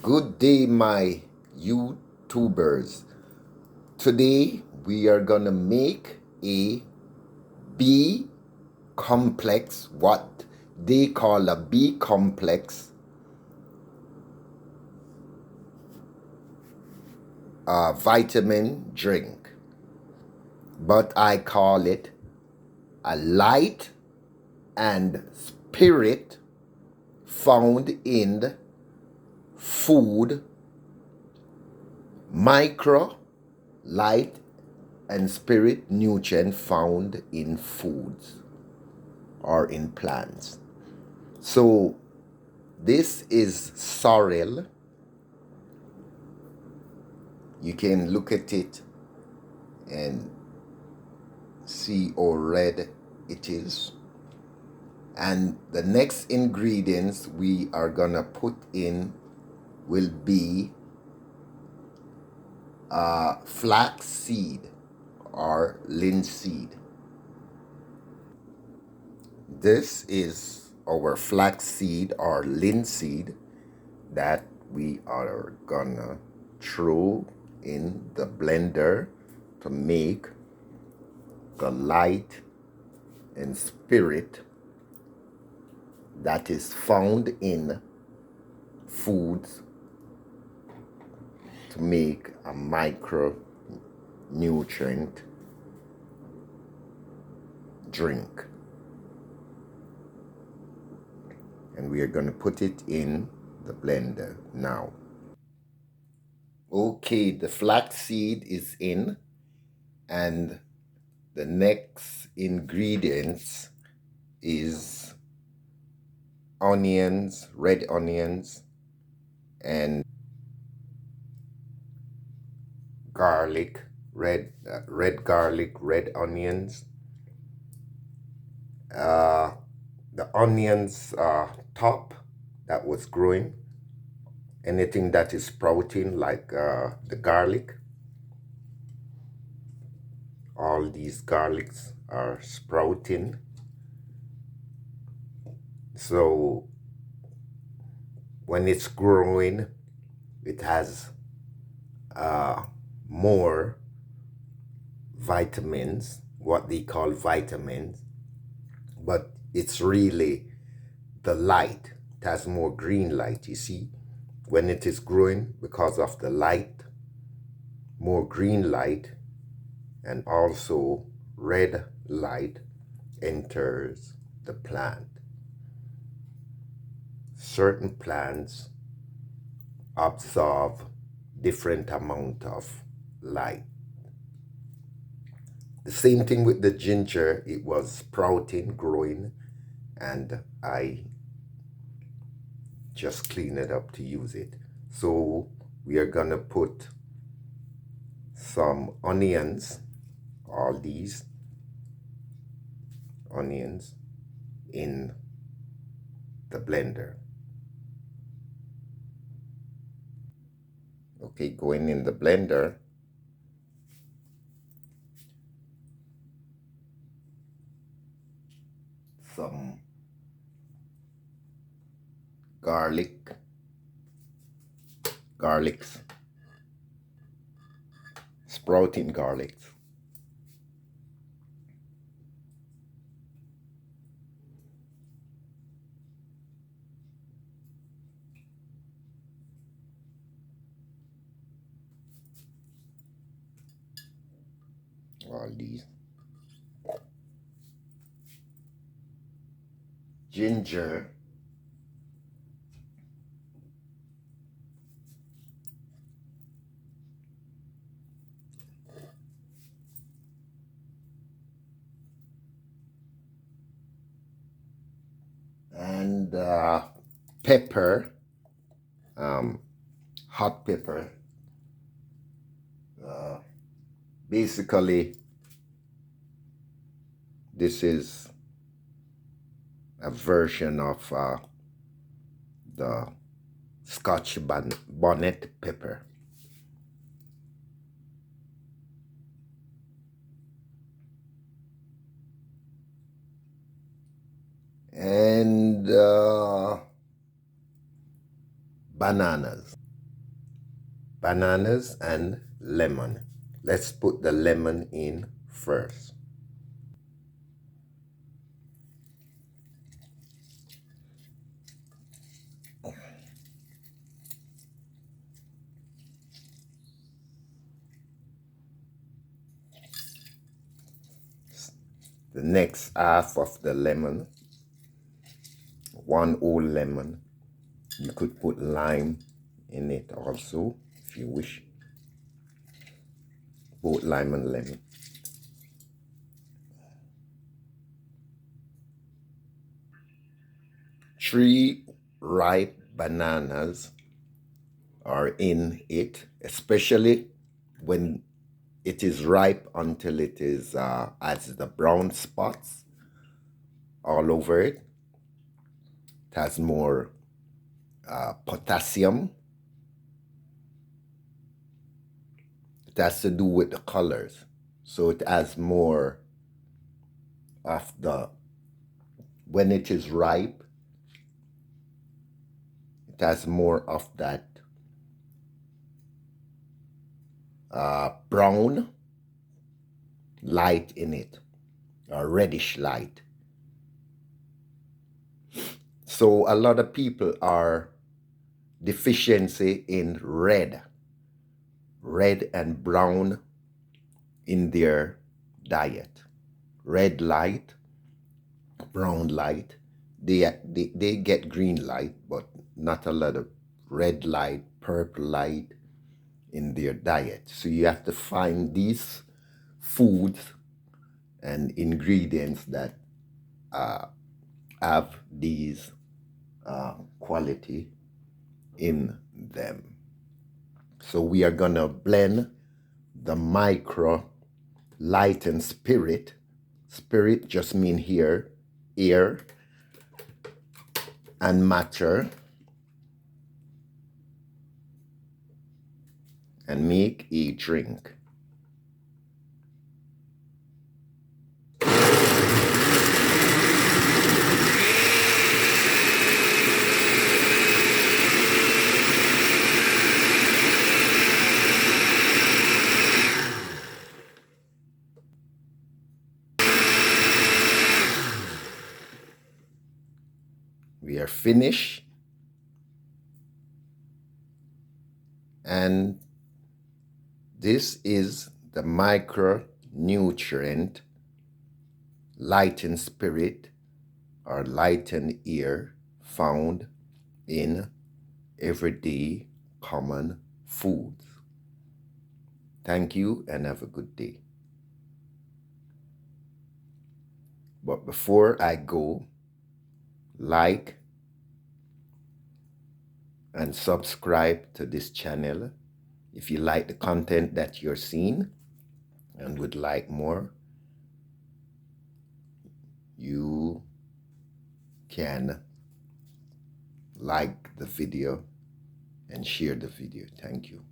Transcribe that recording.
Good day, my YouTubers. Today we are gonna make a B complex, what they call a B complex vitamin drink, but I call it a light and spirit found in food, micro, light, and spirit nutrient found in foods or in plants. So this is sorrel. You can look at it and see how red it is. And the next ingredients we are gonna put in will be flax seed or linseed. This is our flax seed or linseed that we are gonna throw in the blender to make the light and spirit that is found in foods to make a micronutrient drink. And we are going to put it in the blender now. Okay, the flaxseed is in, and the next ingredients is onions, red onions, and garlic, red garlic, red onions. The onions top that was growing, anything that is sprouting like the garlic. All these garlics are sprouting. So when it's growing, it has more vitamins, what they call vitamins, but it's really the light. It has more green light, you see. When it is growing, because of the light, more green light, and also red light enters the plant. Certain plants absorb different amount of light. The same thing with the ginger. It was sprouting, growing, and I just clean it up to use it. So we are gonna put some onions, all these onions, in the blender. Okay, going in the blender. Some garlics, sprouting garlics. All these. Ginger. And pepper, hot pepper. Basically, this is a version of the Scotch bonnet pepper. And bananas. bananas and lemon. Let's put the lemon in first. The next half of the lemon, one whole lemon. You could put lime in it also if you wish. Both lime and lemon. Three ripe bananas are in it, especially when it is ripe until it is has the brown spots all over it. It has more potassium. It has to do with the colors. So it has more of the, when it is ripe, it has more of that brown light in it, or reddish light. So a lot of people are deficiency in red and brown in their diet. Red light, brown light. They get green light, but not a lot of red light, purple light in their diet. So you have to find these foods and ingredients that have these quality in them. So we are gonna blend the micro light and spirit. Spirit just mean here, air, and matter, and make a drink. We are finished. And this is the micronutrient light and spirit, or light and air, found in everyday common foods. Thank you and have a good day. But before I go, like and subscribe to this channel if you like the content that you're seeing and would like more. You can like the video and share the video. Thank you.